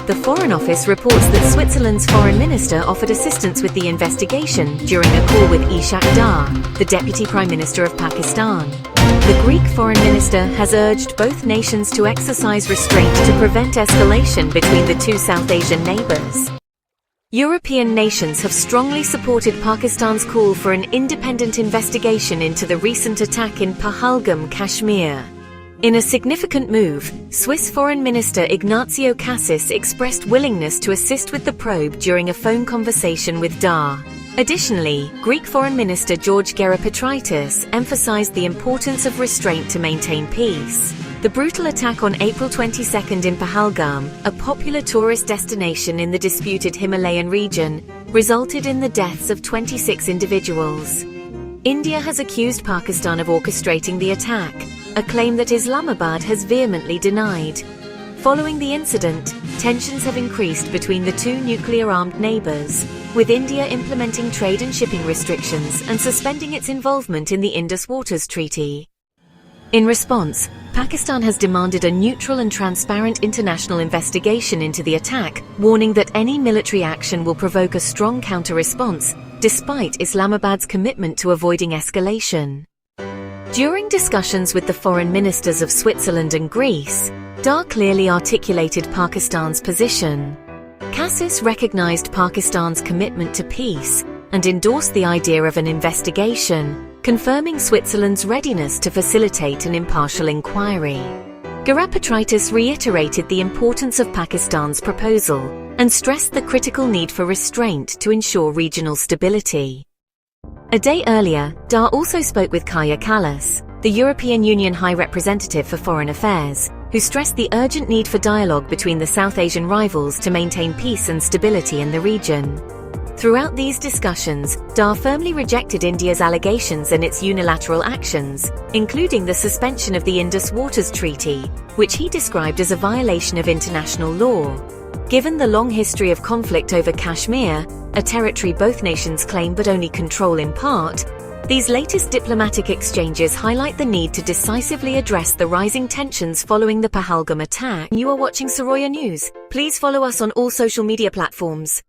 The Foreign Office reports that Switzerland's Foreign Minister offered assistance with the investigation during a call with Ishaq Dar, the Deputy Prime Minister of Pakistan. The Greek Foreign Minister has urged both nations to exercise restraint to prevent escalation between the two South Asian neighbours. European nations have strongly supported Pakistan's call for an independent investigation into the recent attack in Pahalgam, Kashmir. In a significant move, Swiss Foreign Minister Ignazio Kassis expressed willingness to assist with the probe during a phone conversation with Dar. Additionally, Greek Foreign Minister George Gerapotritis emphasized the importance of restraint to maintain peace. The brutal attack on April 22 in Pahalgam, a popular tourist destination in the disputed Himalayan region, resulted in the deaths of 26 individuals. India has accused Pakistan of orchestrating the attack, a claim that Islamabad has vehemently denied. Following the incident, tensions have increased between the two nuclear-armed neighbours, with India implementing trade and shipping restrictions and suspending its involvement in the Indus Waters Treaty. In response, Pakistan has demanded a neutral and transparent international investigation into the attack, warning that any military action will provoke a strong counter-response, despite Islamabad's commitment to avoiding escalation. During discussions with the foreign ministers of Switzerland and Greece, Dar clearly articulated Pakistan's position. Kassis recognized Pakistan's commitment to peace and endorsed the idea of an investigation, confirming Switzerland's readiness to facilitate an impartial inquiry. Gerapotritis reiterated the importance of Pakistan's proposal and stressed the critical need for restraint to ensure regional stability. A day earlier, Dar also spoke with Kaja Kallas, the European Union High Representative for Foreign Affairs, who stressed the urgent need for dialogue between the South Asian rivals to maintain peace and stability in the region. Throughout these discussions, Dar firmly rejected India's allegations and its unilateral actions, including the suspension of the Indus Waters Treaty, which he described as a violation of international law. Given the long history of conflict over Kashmir, a territory both nations claim but only control in part, these latest diplomatic exchanges highlight the need to decisively address the rising tensions following the Pahalgam attack. You are watching Saroya News. Please follow us on all social media platforms.